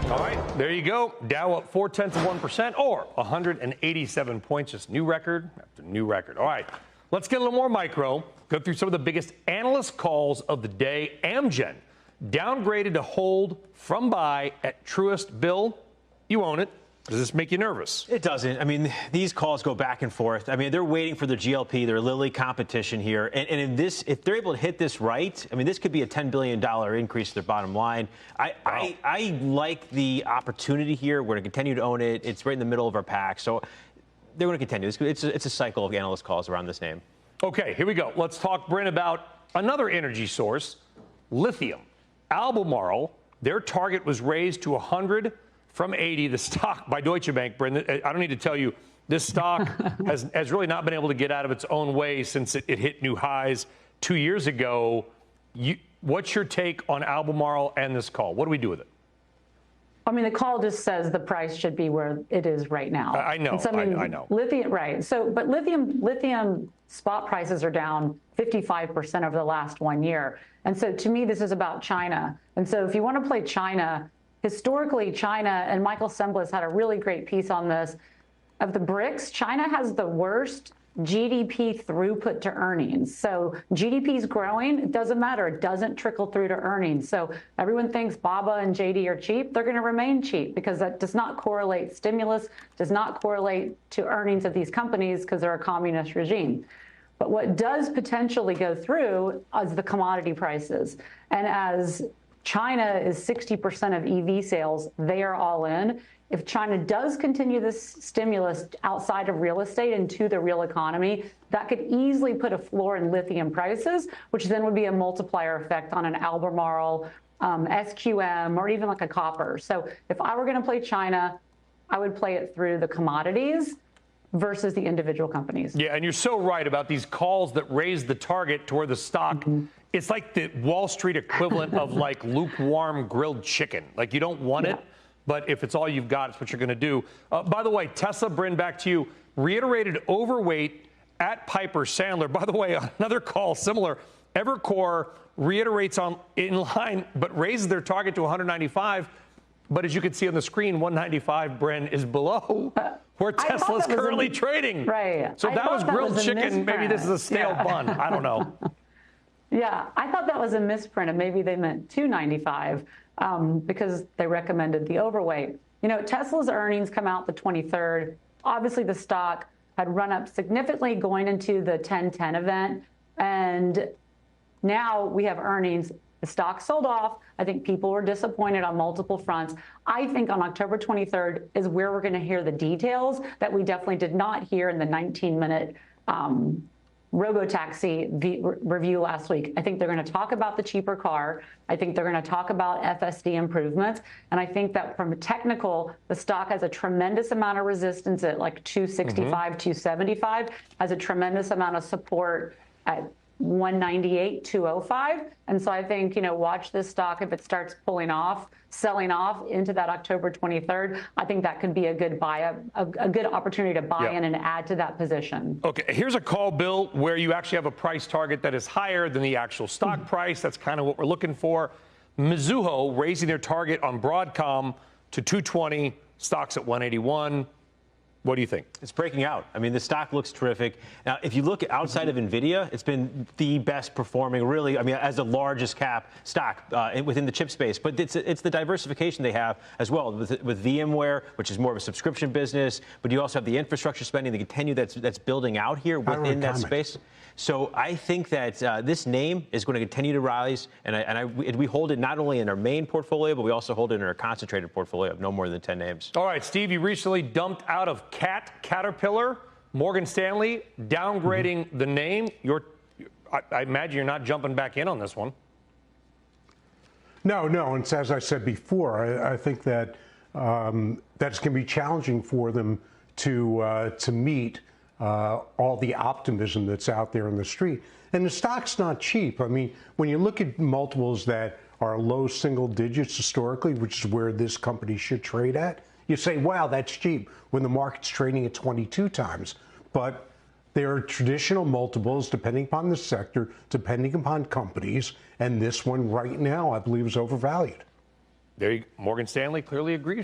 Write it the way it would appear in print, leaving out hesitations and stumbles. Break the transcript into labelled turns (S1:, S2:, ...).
S1: All right, there you go. Dow up 0.4%, or 187 points. Just new record after new record. All right, let's get a little more micro. Go through some of the biggest analyst calls of the day. Amgen downgraded to hold from buy at Truist. Bill, you own it. Does this make you nervous?
S2: It doesn't. I mean, these calls go back and forth. I mean, they're waiting for their GLP, their Lilly competition here. And if they're able to hit this right, I mean, this could be a $10 billion increase to their bottom line. I like the opportunity here. We're going to continue to own it. It's right in the middle of our pack. So they're going to continue. It's a cycle of analyst calls around this name. Okay, here we go. Let's talk, Bryn, about another energy source, lithium. Albemarle, their target was raised to 100 from 80. The stock by Deutsche Bank, Bryn, I don't need to tell you, this stock has really not been able to get out of its own way since it hit new highs 2 years ago. What's your take on Albemarle and this call? What do we do with it?
S3: I mean, the call just says the price should be where it is right now.
S1: I know.
S3: So,
S1: I know.
S3: Lithium, right. So, but lithium spot prices are down 55% over the last 1 year. And so to me, this is about China. And so if you want to play China, historically, China, and Michael Semblis had a really great piece on this, of the BRICS, China has the worst GDP throughput to earnings. So GDP is growing. It doesn't matter. It doesn't trickle through to earnings. So everyone thinks BABA and JD are cheap. They're going to remain cheap because that does not correlate. Stimulus does not correlate to earnings of these companies because they're a communist regime. But what does potentially go through is the commodity prices. And as China is 60% of EV sales, they are all in. If China does continue this stimulus outside of real estate into the real economy, that could easily put a floor in lithium prices, which then would be a multiplier effect on an Albemarle, SQM, or even like a copper. So if I were going to play China, I would play it through the commodities versus the individual companies.
S1: Yeah, and you're so right about these calls that raise the target to where the stock, it's like the Wall Street equivalent of like lukewarm grilled chicken. Like you don't want it, but if it's all you've got, it's what you're going to do. By the way, Tesla, Bryn, back to you, reiterated overweight at Piper Sandler. By the way, another call similar. Evercore reiterates in line, but raises their target to 195. But as you can see on the screen, 195, Bryn, is below where Tesla's currently trading.
S3: Right.
S1: So that was grilled chicken. Maybe this is a stale bun. I don't know.
S3: Yeah, I thought that was a misprint, and maybe they meant 295 because they recommended the overweight. You know, Tesla's earnings come out the 23rd. Obviously, the stock had run up significantly going into the 10/10 event, and now we have earnings. The stock sold off. I think people were disappointed on multiple fronts. I think on October 23rd is where we're going to hear the details that we definitely did not hear in the 19-minute robotaxi review last week. I think they're going to talk about the cheaper car. I think they're going to talk about FSD improvements. And I think that from a technical, the stock has a tremendous amount of resistance at like 265, 275, has a tremendous amount of support at 198, 205. And so I think, you know, watch this stock. If it starts pulling off, selling off into that October 23rd, I think that could be a good buy, a good opportunity to buy in and add to that position.
S1: Okay, here's a call, Bill, where you actually have a price target that is higher than the actual stock price. That's kind of what we're looking for. Mizuho raising their target on Broadcom to 220, stocks at 181. What do you think?
S2: It's breaking out. I mean, the stock looks terrific. Now, if you look outside of NVIDIA, it's been the best performing, really, I mean, as the largest cap stock within the chip space. But it's the diversification they have as well with VMware, which is more of a subscription business. But you also have the infrastructure spending, the continue that's building out here within that space. So I think that this name is going to continue to rise, and we hold it not only in our main portfolio, but we also hold it in our concentrated portfolio of no more than 10 names.
S1: All right, Steve, you recently dumped out of Caterpillar, Morgan Stanley, downgrading the name. I imagine you're not jumping back in on this one.
S4: No, and as I said before, I think that that's going to be challenging for them to meet all the optimism that's out there in the street. And the stock's not cheap. I mean, when you look at multiples that are low single digits historically, which is where this company should trade at, you say, wow, that's cheap when the market's trading at 22 times. But there are traditional multiples depending upon the sector, depending upon companies, and this one right now I believe is overvalued.
S1: Morgan Stanley clearly agrees.